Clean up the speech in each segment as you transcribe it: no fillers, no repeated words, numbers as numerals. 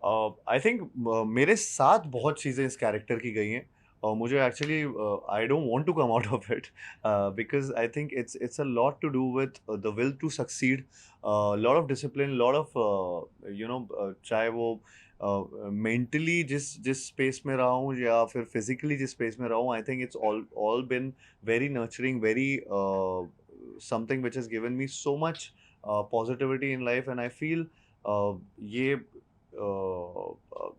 I think मेरे साथ बहुत चीज़ें इस कैरेक्टर की गई हैं और मुझे actually I don't want to come out of it because I think it's a lot to do with the will to succeed, lot of discipline, lot of चाहे वो मेंटली जिस जिस स्पेस में रहा हूँ या फिर फिजिकली जिस स्पेस में रहा हूँ, आई think it's all been very nurturing, very something which has given me so much positivity in life, and I feel ये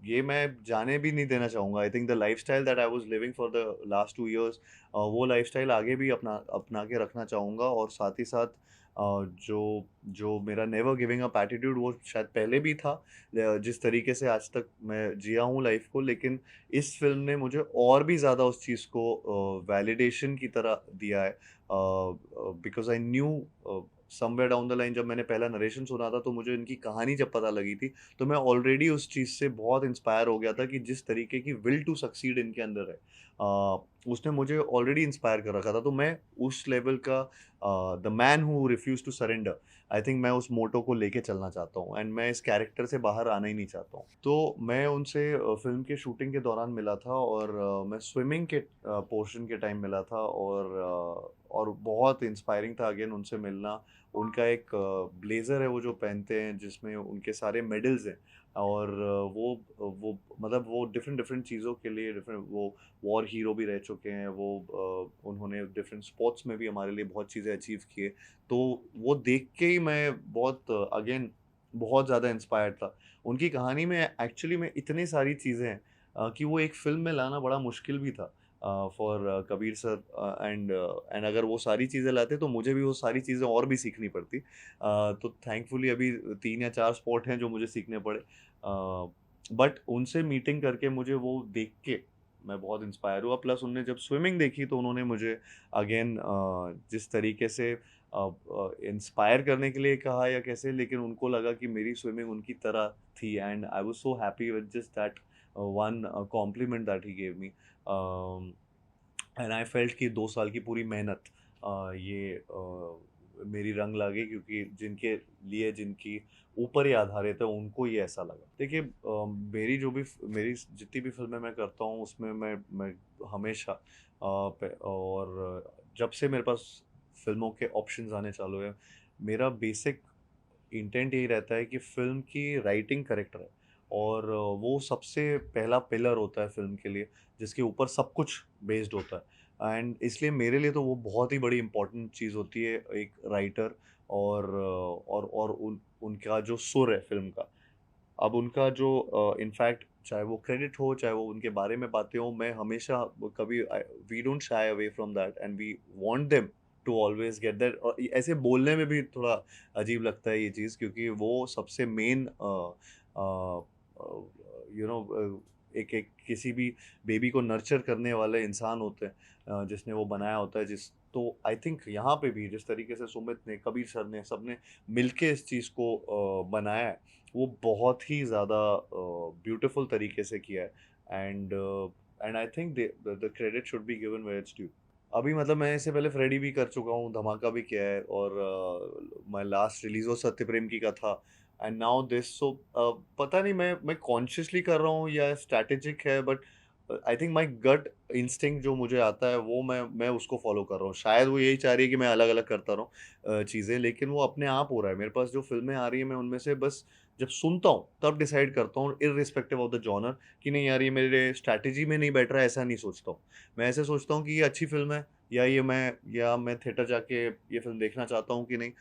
ये मैं जाने भी नहीं देना चाहूँगा। आई think the lifestyle that I was living for the last 2 years, वो lifestyle आगे भी अपना अपना के रखना चाहूँगा, और साथ ही साथ जो जो मेरा नेवर गिविंग अप एटीट्यूड वो शायद पहले भी था, जिस तरीके से आज तक मैं जिया हूँ लाइफ़ को, लेकिन इस फ़िल्म ने मुझे और भी ज़्यादा उस चीज़ को वैलिडेशन की तरह दिया है। Because I knew somewhere down the line, जब मैंने पहला नरेशन सुना था, तो मुझे इनकी कहानी जब पता लगी थी, तो मैं ऑलरेडी उस चीज़ से बहुत इंस्पायर हो गया था कि जिस तरीके की विल टू सक्सीड इनके अंदर है, उसने मुझे ऑलरेडी इंस्पायर कर रखा था। तो मैं उस लेवल का the man who refuse to surrender, I think मैं उस मोटो को लेके चलना चाहता हूँ, एंड मैं इस कैरेक्टर से बाहर आना ही नहीं चाहता हूँ। तो मैं उनसे फिल्म के शूटिंग के दौरान मिला था, और मैं स्विमिंग के पोर्शन के टाइम मिला था, और बहुत इंस्पायरिंग था अगेन उनसे मिलना। उनका एक ब्लेज़र है वो जो पहनते हैं, जिसमें उनके सारे मेडल्स हैं, और वो मतलब वो डिफरेंट डिफरेंट चीज़ों के लिए डिफरेंट, वो वॉर हीरो भी रह चुके हैं, वो उन्होंने डिफरेंट स्पोर्ट्स में भी हमारे लिए बहुत चीज़ें अचीव किए। तो वो देख के ही मैं बहुत अगेन बहुत ज़्यादा इंस्पायर्ड था। उनकी कहानी में एक्चुअली में इतनी सारी चीज़ें हैं कि वो एक फ़िल्म में लाना बड़ा मुश्किल भी था फॉर कबीर सर, एंड अगर वो सारी चीज़ें लाते तो मुझे भी वो सारी चीज़ें और भी सीखनी पड़ती। तो थैंकफुली अभी 3 या 4 स्पॉट हैं जो मुझे सीखने पड़े। बट उनसे मीटिंग करके मुझे वो देख के मैं बहुत इंस्पायर हुआ, प्लस उन्होंने जब स्विमिंग देखी तो उन्होंने मुझे अगेन जिस तरीके से इंस्पायर करने के लिए कहा या कैसे, लेकिन उनको लगा कि मेरी स्विमिंग उनकी तरह थी, and I was so happy with just that one compliment that he gave me. And I felt कि 2 साल की पूरी मेहनत ये मेरी रंग ला गई, क्योंकि जिनके लिए जिनकी ऊपर ये आधारित है उनको ये ऐसा लगा। देखिए मेरी जो भी मेरी जितनी भी फ़िल्में मैं करता हूँ उसमें मैं हमेशा और जब से मेरे पास फ़िल्मों के ऑप्शंस आने चालू हुए, मेरा बेसिक इंटेंट यही रहता है कि फ़िल्म की राइटिंग करेक्ट रहे, और वो सबसे पहला पिलर होता है फ़िल्म के लिए, जिसके ऊपर सब कुछ बेस्ड होता है, एंड इसलिए मेरे लिए तो वो बहुत ही बड़ी इम्पोर्टेंट चीज़ होती है, एक राइटर और उनका जो सुर है फ़िल्म का। अब उनका जो इनफैक्ट चाहे वो क्रेडिट हो, चाहे वो उनके बारे में बातें हों, मैं हमेशा कभी we don't shy away from that, and we want them to always get that, और ऐसे बोलने में भी थोड़ा अजीब लगता है ये चीज़, क्योंकि वो सबसे मेन एक एक किसी भी बेबी को नर्चर करने वाले इंसान होते हैं, जिसने वो बनाया होता है, जिस तो आई थिंक यहाँ पे भी जिस तरीके से सुमित ने, कबीर सर ने, सबने मिलके इस चीज़ को बनाया है, वो बहुत ही ज़्यादा ब्यूटीफुल तरीके से किया है, and I think the credit should be given where it's due. अभी मतलब मैं इससे पहले फ्रेडी भी कर चुका हूँ, धमाका भी किया है, और माय लास्ट रिलीज वो सत्यप्रेम की का था, एंड नाउ दिस। सो पता नहीं मैं कॉन्शियसली कर रहा हूँ या स्ट्रैटेजिक है, but I think my gut instinct जो मुझे आता है वो मैं उसको फॉलो कर रहा हूँ। शायद वो यही चाह रही है कि मैं अलग अलग करता रहूँ चीज़ें, लेकिन वो अपने आप हो रहा है। मेरे पास जो फिल्में आ रही हैं, मैं उनमें से बस जब सुनता हूँ तब डिसाइड करता हूँ, इर्रिस्पेक्टिव ऑफ द जॉनर, कि नहीं यार ये मेरे स्ट्रैटेजी में नहीं बैठ रहा है, ऐसा नहीं सोचता हूँ। मैं ऐसे सोचता हूँ कि ये अच्छी फ़िल्म है, या मैं थिएटर जाके ये फ़िल्म देखना चाहता हूँ कि नहीं,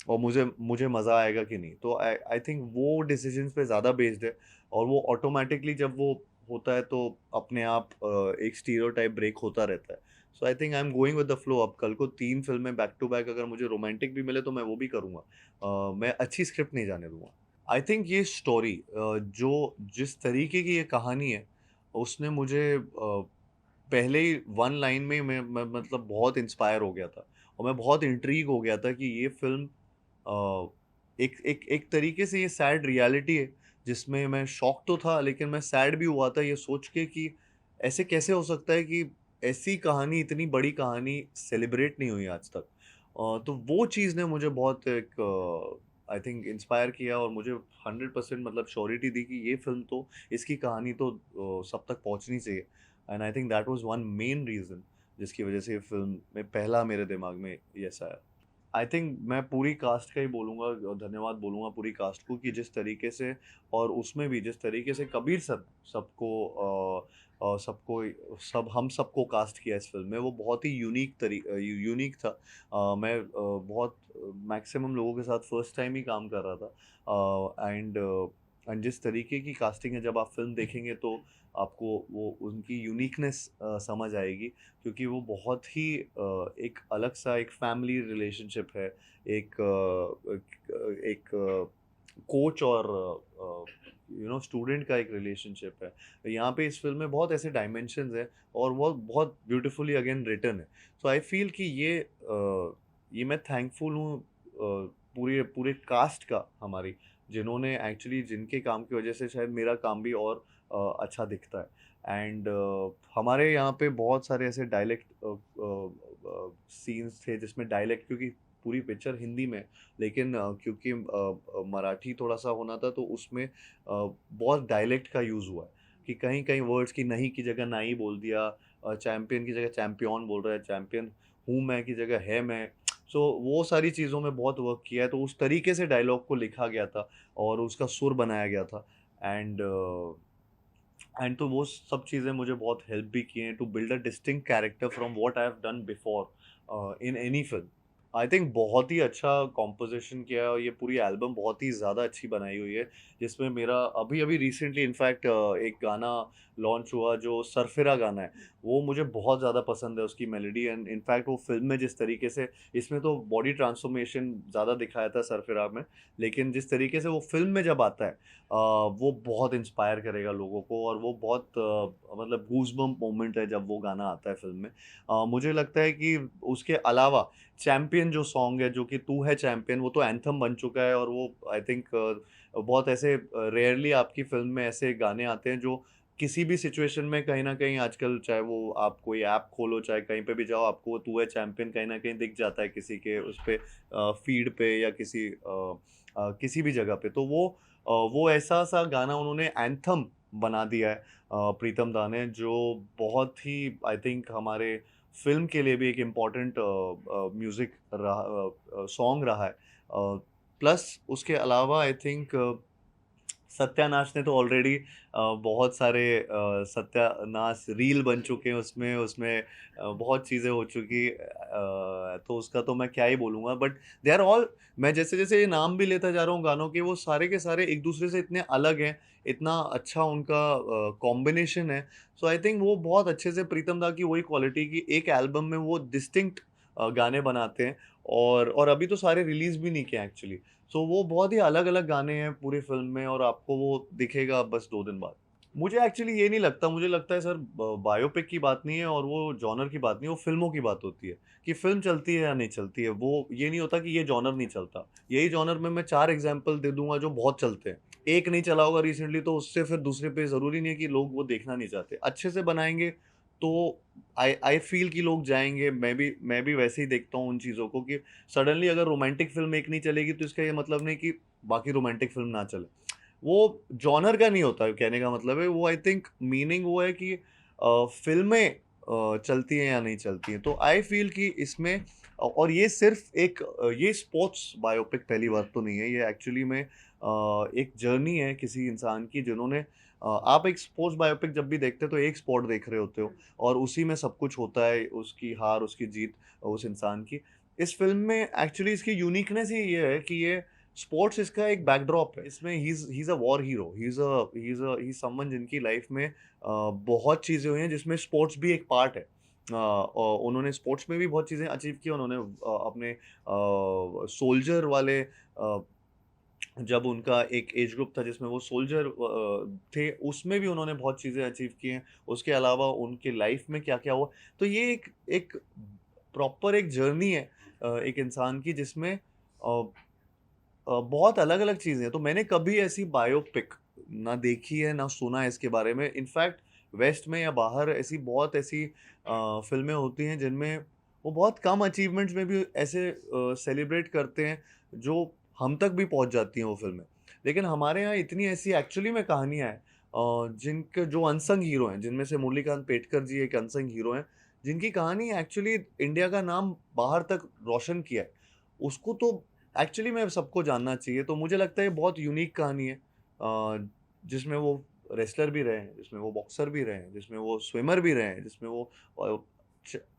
और मुझे मुझे मज़ा आएगा कि नहीं। तो आई आई थिंक वो डिसीज़न्स पे ज़्यादा बेस्ड है, और वो ऑटोमैटिकली जब वो होता है तो अपने आप एक स्टीरियोटाइप ब्रेक होता रहता है। So I think I am going with the flow. अब कल को 3 फ़िल्में बैक टू बैक अगर मुझे रोमांटिक भी मिले तो मैं वो भी करूँगा। मैं अच्छी स्क्रिप्ट नहीं जाने दूँगा। आई थिंक ये स्टोरी जो जिस तरीके की ये कहानी है, उसने मुझे पहले ही वन लाइन में ही मैं मतलब बहुत इंस्पायर हो गया था, और मैं बहुत इंट्रिग हो गया था कि ये फ़िल्म अ, एक तरीके से ये सैड रियलिटी है, जिसमें मैं शॉक तो था, लेकिन मैं सैड भी हुआ था ये सोच के कि ऐसे कैसे हो सकता है कि ऐसी कहानी, इतनी बड़ी कहानी सेलिब्रेट नहीं हुई आज तक। तो वो चीज़ ने मुझे बहुत एक आई थिंक इंस्पायर किया और मुझे 100% मतलब श्योरिटी दी कि ये फ़िल्म तो इसकी कहानी तो सब तक पहुँचनी चाहिए। And I think that was one main reason जिसकी वज़ह से ये फ़िल्म में पहला मेरे दिमाग में यस आया। आई थिंक मैं पूरी कास्ट का ही बोलूँगा, धन्यवाद बोलूँगा पूरी कास्ट को कि जिस तरीके से और उसमें भी जिस तरीके से कबीर सर सबको हम सबको कास्ट किया इस फ़िल्म में, वो बहुत ही यूनिक था। मैं बहुत मैक्सिमम लोगों के साथ फर्स्ट टाइम ही काम कर रहा था। एंड जिस तरीके की कास्टिंग है, जब आप फ़िल्म देखेंगे तो आपको वो उनकी यूनिकनेस समझ आएगी, क्योंकि वो बहुत ही एक अलग सा एक फैमिली रिलेशनशिप है, एक कोच और स्टूडेंट का एक रिलेशनशिप है। यहाँ पे इस फ़िल्म में बहुत ऐसे डायमेंशंस हैं और वो बहुत ब्यूटीफुली अगेन रिटन है। सो आई फ़ील कि ये मैं थैंकफुल हूँ पूरे पूरे कास्ट का हमारी, जिन्होंने एक्चुअली जिनके काम की वज़ह से शायद मेरा काम भी और अच्छा दिखता है। एंड हमारे यहाँ पे बहुत सारे ऐसे सीन्स थे जिसमें डायलेक्ट, क्योंकि पूरी पिक्चर हिंदी में, लेकिन क्योंकि मराठी थोड़ा-सा होना था तो उसमें बहुत डायलेक्ट का यूज़ हुआ है कि कहीं-कहीं वर्ड्स की नहीं की जगह नहीं बोल दिया, चैंपियन की जगह चैंपियन बोल रहा है, चैंपियन हूँ मैं की जगह है मैं। सो वो सारी चीज़ों में बहुत वर्क किया है, तो उस तरीके से डायलॉग को लिखा गया था और उसका सुर बनाया गया था। एंड तो वो सब चीज़ें मुझे बहुत हेल्प भी किए हैं to build a distinct character from what I have done before in any film. I think बहुत ही अच्छा कॉम्पोजिशन किया है और ये पूरी एल्बम बहुत ही ज़्यादा अच्छी बनाई हुई है, जिसमें मेरा अभी-अभी रिसेंटली इनफैक्ट एक गाना लॉन्च हुआ जो सरफिरा गाना है, वो मुझे बहुत ज़्यादा पसंद है उसकी मेलोडी। एंड इनफैक्ट वो फ़िल्म में जिस तरीके से, इसमें तो बॉडी ट्रांसफॉर्मेशन ज़्यादा दिखाया था सरफिरा में, लेकिन जिस तरीके से वो फ़िल्म में जब आता है वो बहुत इंस्पायर करेगा लोगों को और वो बहुत मतलब गूज़बम्प मोमेंट है जब वो गाना आता है फ़िल्म में। मुझे लगता है कि उसके अलावा चैंपियन जो सॉन्ग है, जो कि तू है चैंपियन, वो तो एंथम बन चुका है और वो आई थिंक बहुत ऐसे रेयरली आपकी फ़िल्म में ऐसे गाने आते हैं जो किसी भी सिचुएशन में कहीं न कहीं आजकल, चाहे वो आप कोई ऐप खोलो, चाहे कहीं पे भी जाओ, आपको तू है चैंपियन कहीं न कहीं दिख जाता है किसी के उस पे फ़ीड पे या किसी भी जगह पे। तो वो ऐसा-सा गाना उन्होंने एंथम बना दिया है प्रीतम दा ने, जो बहुत ही आई थिंक हमारे फ़िल्म के लिए भी एक इम्पोर्टेंट म्यूज़िक सॉन्ग रहा है। प्लस उसके अलावा आई थिंक सत्यानाश ने तो ऑलरेडी बहुत सारे सत्यानाश रील बन चुके हैं उसमें उसमें बहुत चीज़ें हो चुकी तो उसका तो मैं क्या ही बोलूँगा, बट दे आर ऑल, मैं जैसे-जैसे ये नाम भी लेता जा रहा हूँ गानों के, वो सारे के सारे एक दूसरे से इतने अलग हैं, इतना अच्छा उनका कॉम्बिनेशन है। सो आई थिंक वो बहुत अच्छे से प्रीतम दा की वही क्वालिटी की एक एल्बम में वो डिस्टिंक्ट गाने बनाते हैं और अभी तो सारे रिलीज़ भी नहीं किए एक्चुअली। सो वो बहुत ही अलग-अलग गाने हैं पूरी फ़िल्म में और आपको वो दिखेगा बस 2 दिन बाद। मुझे एक्चुअली ये नहीं लगता, मुझे लगता है सर बायोपिक की बात नहीं है और वो जॉनर की बात नहीं है, वो फ़िल्मों की बात होती है कि फ़िल्म चलती है या नहीं चलती है। वो ये नहीं होता कि ये जॉनर नहीं चलता। यही जॉनर में मैं 4 एग्ज़ाम्पल दे दूँगा जो बहुत चलते हैं। एक नहीं चला होगा रिसेंटली तो उससे फिर दूसरे पे ज़रूरी नहीं है कि लोग वो देखना नहीं चाहते। अच्छे से बनाएँगे तो आई आई फ़ील कि लोग जाएँगे। मैं भी वैसे ही देखता हूँ उन चीज़ों को कि सडनली अगर रोमांटिक फ़िल्म एक नहीं चलेगी तो इसका ये मतलब नहीं कि बाकी रोमांटिक फ़िल्म ना चले। वो जॉनर का नहीं होता, कहने का मतलब है वो आई थिंक मीनिंग वो है कि फ़िल्में चलती हैं या नहीं चलती हैं। तो आई फ़ील कि इसमें और ये सिर्फ़ ये स्पोर्ट्स बायोपिक पहली बात तो नहीं है। ये एक्चुअली में एक जर्नी है किसी इंसान की, जिन्होंने आप एक स्पोर्ट्स बायोपिक जब भी देखते हो तो एक स्पोर्ट देख रहे होते हो और उसी में सब कुछ होता है, उसकी हार, उसकी जीत उस इंसान की। इस फ़िल्म में एक्चुअली इसकी यूनिकनेस ही ये है कि ये स्पोर्ट्स इसका एक बैकड्रॉप है। इसमें he is a war hero, he is someone जिनकी लाइफ़ में बहुत चीज़ें हुई हैं जिसमें स्पोर्ट्स भी एक पार्ट है। और उन्होंने स्पोर्ट्स में भी बहुत चीज़ें अचीव की। उन्होंने अपने सोल्जर वाले जब उनका एक एज ग्रुप था जिसमें वो सोल्जर थे, उसमें भी उन्होंने बहुत चीज़ें अचीव की हैं। उसके अलावा उनके लाइफ़ में क्या-क्या हुआ। तो ये एक एक प्रॉपर एक जर्नी है एक इंसान की, जिसमें बहुत अलग-अलग चीज़ें हैं। तो मैंने कभी ऐसी बायोपिक ना देखी है, ना सुना है इसके बारे में। इनफैक्ट वेस्ट में या बाहर ऐसी फ़िल्में होती हैं जिनमें वो बहुत कम अचीवमेंट्स में भी ऐसे सेलिब्रेट करते हैं जो हम तक भी पहुंच जाती हैं वो फिल्में। लेकिन हमारे यहाँ इतनी ऐसी एक्चुअली में कहानियाँ हैं जिनके जो अनसंग हीरो हैं, जिनमें से मुरलीकांत पेटकर जी एक अनसंग हीरो हैं, जिनकी कहानी एक्चुअली इंडिया का नाम बाहर तक रोशन किया है। उसको तो एक्चुअली में सबको जानना चाहिए। तो मुझे लगता है ये बहुत यूनिक कहानी है, जिसमें वो रेसलर भी रहे हैं, जिसमें वो बॉक्सर भी रहे हैं, जिसमें वो स्विमर भी रहे हैं, जिसमें वो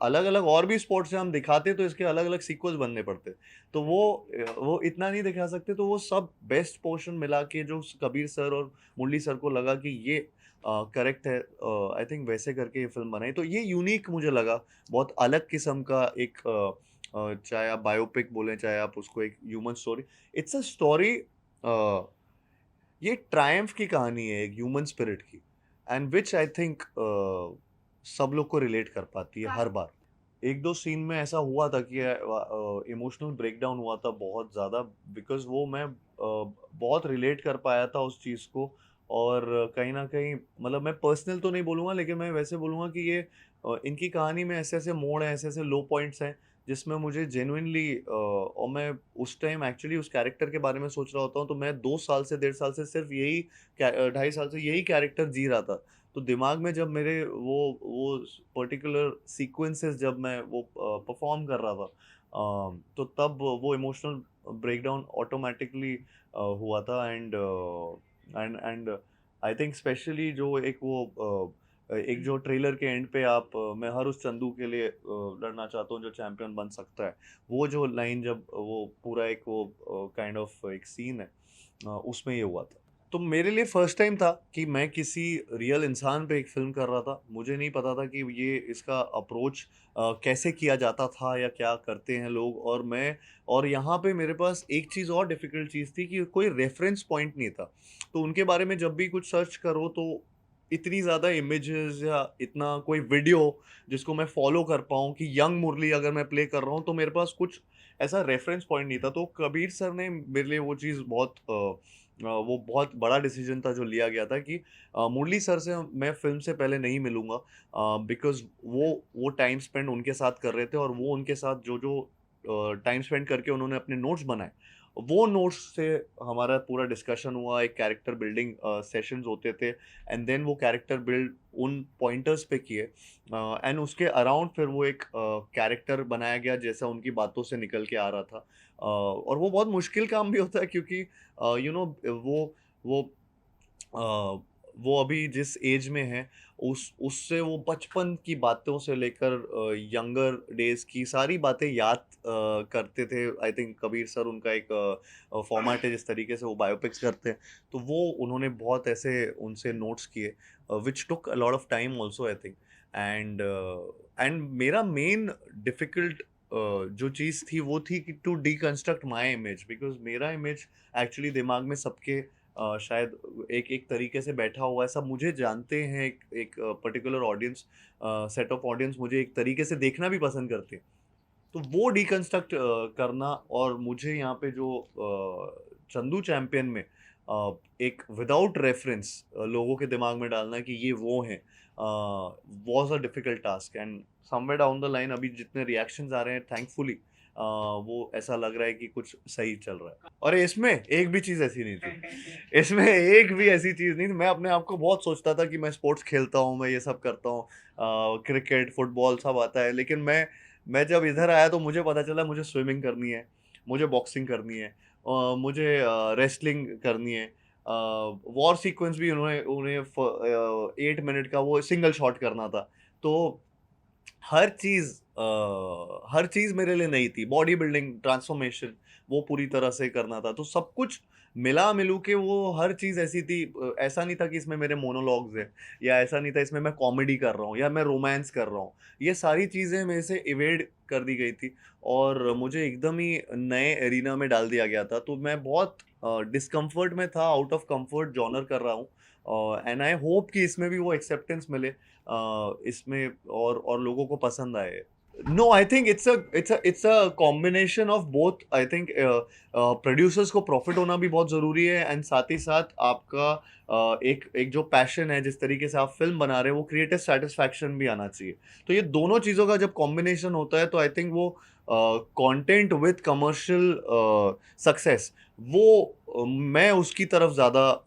अलग अलग और भी स्पोर्ट्स से हम दिखाते तो इसके अलग अलग सीक्वल्स बनने पड़ते। तो वो इतना नहीं दिखा सकते, तो वो सब बेस्ट पोर्शन मिला के जो कबीर सर और मुरली सर को लगा कि ये करेक्ट है, आई थिंक वैसे करके ये फिल्म बनाई। तो ये यूनिक मुझे लगा, बहुत अलग किस्म का एक चाहे आप बायोपिक बोलें, चाहे आप उसको एक human story, it's a story. ये ट्रायम्फ की कहानी है एक ह्यूमन स्पिरिट की, एंड विच आई थिंक सब लोग को रिलेट कर पाती है हर बार। एक दो सीन में ऐसा हुआ था कि इमोशनल ब्रेकडाउन हुआ था बहुत ज़्यादा, बिकॉज वो मैं बहुत रिलेट कर पाया था उस चीज़ को। और कहीं ना कहीं मतलब मैं पर्सनल तो नहीं बोलूँगा, लेकिन मैं वैसे बोलूँगा कि ये इनकी कहानी में ऐसे ऐसे मोड़ हैं, ऐसे ऐसे लो पॉइंट्स हैं, जिसमें मुझे जेन्युइनली, और मैं उस टाइम एक्चुअली उस कैरेक्टर के बारे में सोच रहा होता हूँ, तो मैं 2 साल से 1.5 साल से सिर्फ यही 2.5 साल से यही कैरेक्टर जी रहा था। तो दिमाग में जब मेरे वो पर्टिकुलर सीक्वेंसेस जब मैं वो परफॉर्म कर रहा था, तो तब वो इमोशनल ब्रेकडाउन ऑटोमेटिकली हुआ था। एंड आई थिंक स्पेशली जो एक वो एक जो ट्रेलर के एंड पे आप मैं हर उस चंदू के लिए लड़ना चाहता हूँ जो चैंपियन बन सकता है, वो जो लाइन जब वो पूरा एक वो काइंड ऑफ एक सीन है, उसमें ये हुआ था। तो मेरे लिए फर्स्ट टाइम था कि मैं किसी रियल इंसान पे एक फ़िल्म कर रहा था। मुझे नहीं पता था कि ये इसका अप्रोच कैसे किया जाता था या क्या करते हैं लोग। और यहाँ पे मेरे पास एक चीज़ और डिफ़िकल्ट चीज़ थी कि कोई रेफ़रेंस पॉइंट नहीं था। तो उनके बारे में जब भी कुछ सर्च करो तो इतनी ज़्यादा इमेजेस या इतना कोई वीडियो जिसको मैं फ़ॉलो कर पाऊँ कि यंग मुरली अगर मैं प्ले कर रहा हूँ, तो मेरे पास कुछ ऐसा रेफ़रेंस पॉइंट नहीं था। तो कबीर सर ने मेरे लिए वो चीज़ बहुत वो बहुत बड़ा डिसीजन था जो लिया गया था कि मुरली सर से मैं फ़िल्म से पहले नहीं मिलूँगा, बिकॉज़ वो टाइम स्पेंड उनके साथ कर रहे थे, और वो उनके साथ जो टाइम स्पेंड करके उन्होंने अपने नोट्स बनाए, वो नोट्स से हमारा पूरा डिस्कशन हुआ, एक कैरेक्टर बिल्डिंग सेशंस होते थे, एंड देन वो कैरेक्टर बिल्ड उन पॉइंटर्स पे किए, एंड उसके अराउंड फिर वो एक कैरेक्टर बनाया गया जैसा उनकी बातों से निकल के आ रहा था। और वो बहुत मुश्किल काम भी होता है, क्योंकि यू नो वो अ, वो अभी जिस एज में है, उस उससे वो बचपन की बातों से लेकर यंगर डेज की सारी बातें याद करते थे। आई थिंक कबीर सर उनका एक फॉर्मेट है जिस तरीके से वो बायोपिक्स करते हैं। तो वो उन्होंने बहुत ऐसे उनसे नोट्स किए, which took a lot of time also I think. And and मेरा मेन डिफिकल्ट जो चीज़ थी वो थी कि to deconstruct my image, because मेरा इमेज एक्चुअली दिमाग में सबके शायद एक एक तरीके से बैठा हुआ है। सब मुझे जानते हैं, एक particular audience, set of audience मुझे एक तरीके से देखना भी पसंद करते हैं। तो वो डिकंस्ट्रक्ट करना, और मुझे यहाँ पे जो चंदू चैंपियन में एक विदाउट रेफरेंस लोगों के दिमाग में डालना कि ये वो हैं, was a difficult task. And somewhere down the line अभी जितने रिएक्शंस आ रहे हैं, थैंकफुली वो ऐसा लग रहा है कि कुछ सही चल रहा है। और इसमें एक भी चीज़ ऐसी नहीं थी, इसमें एक भी ऐसी चीज़ नहीं थी। मैं अपने आप को बहुत सोचता था कि मैं स्पोर्ट्स खेलता हूँ, मैं ये सब करता हूँ, क्रिकेट फुटबॉल सब आता है, लेकिन मैं जब इधर आया तो मुझे पता चला मुझे स्विमिंग करनी है, मुझे बॉक्सिंग करनी है, मुझे रेसलिंग करनी है, वॉर सीक्वेंस भी उन्होंने उन्हें 8 मिनट का वो सिंगल शॉट करना था। तो हर चीज़ मेरे लिए नई थी। बॉडी बिल्डिंग, ट्रांसफॉर्मेशन, वो पूरी तरह से करना था। तो सब कुछ मिला-मिलू के वो हर चीज़ ऐसी थी, ऐसा नहीं था कि इसमें मेरे मोनोलॉग्स हैं, या ऐसा नहीं था इसमें मैं कॉमेडी कर रहा हूँ या मैं रोमांस कर रहा हूँ। ये सारी चीज़ें मेरे से इवेड कर दी गई थी, और मुझे एकदम ही नए एरिना में डाल दिया गया था। तो मैं बहुत डिस्कम्फर्ट में था, आउट ऑफ कम्फर्ट जॉनर कर रहा हूँ। एंड आई होप कि इसमें भी वो एक्सेप्टेंस मिले, इसमें और लोगों को पसंद आए। No, I think it's a combination of both. I think producers को प्रॉफिट होना भी बहुत ज़रूरी है, एंड साथ ही साथ आपका एक एक जो पैशन है, जिस तरीके से आप फिल्म बना रहे हैं, वो क्रिएटिव सेटिस्फैक्शन भी आना चाहिए। तो ये दोनों चीज़ों का जब कॉम्बिनेशन होता है, तो आई थिंक वो कंटेंट विद कमर्शियल सक्सेस, वो मैं उसकी तरफ ज़्यादा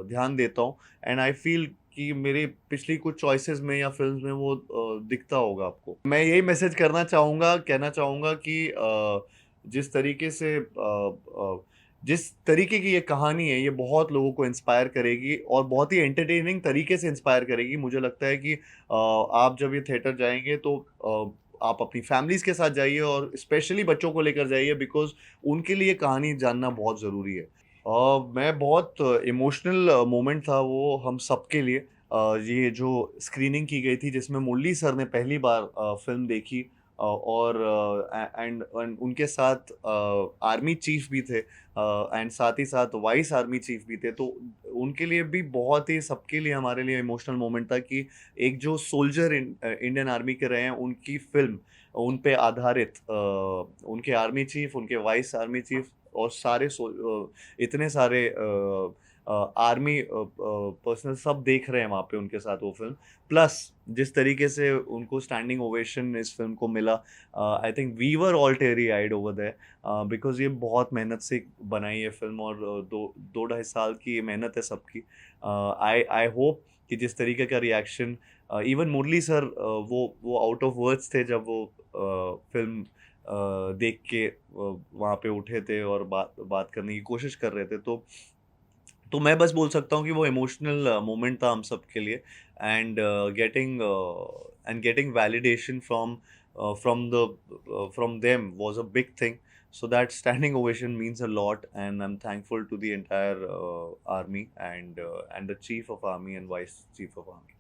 ध्यान देता हूँ। एंड आई फील कि मेरी पिछली कुछ चॉइसेस में या फ़िल्म्स में वो दिखता होगा आपको। मैं यही मैसेज करना चाहूँगा, कहना चाहूँगा कि जिस तरीके से जिस तरीके की ये कहानी है, ये बहुत लोगों को इंस्पायर करेगी और बहुत ही एंटरटेनिंग तरीके से इंस्पायर करेगी। मुझे लगता है कि आप जब ये थिएटर जाएँगे तो आप अपनी फैमिलीज़ के साथ जाइए, और स्पेशली बच्चों को लेकर जाइए, बिकॉज़ उनके लिए कहानी जानना बहुत ज़रूरी है। मैं बहुत इमोशनल मोमेंट था वो हम सबके लिए। ये जो स्क्रीनिंग की गई थी जिसमें मुरली सर ने पहली बार फ़िल्म देखी, और एंड उनके साथ आर्मी चीफ़ भी थे, एंड साथ ही साथ वाइस आर्मी चीफ़ भी थे। तो उनके लिए भी बहुत ही, सबके लिए, हमारे लिए इमोशनल मोमेंट था कि एक जो सोल्जर इंडियन आर्मी के रहे हैं, उनकी फ़िल्म उन पे आधारित, उनके आर्मी चीफ़, उनके वाइस आर्मी चीफ़ और इतने सारे आर्मी पर्सनल सब देख रहे हैं वहाँ पे उनके साथ वो फ़िल्म। प्लस जिस तरीके से उनको स्टैंडिंग ओवेशन इस फ़िल्म को मिला, I think we were all teary eyed over there, because ये बहुत मेहनत से बनाई है फ़िल्म, और दो ढाई साल की मेहनत है सबकी। आई आई होप कि जिस तरीके का रिएक्शन, इवन मुरली सर, वो आउट ऑफ वर्ड्स थे जब वो फ़िल्म देख के वहाँ पे उठे थे और बात बात करने की कोशिश कर रहे थे। तो मैं बस बोल सकता हूँ कि वो इमोशनल मोमेंट था हम सब के लिए, and getting validation from them was a big thing. So that standing ovation means a lot, and I'm thankful to the entire army, and the chief of army and vice chief of army.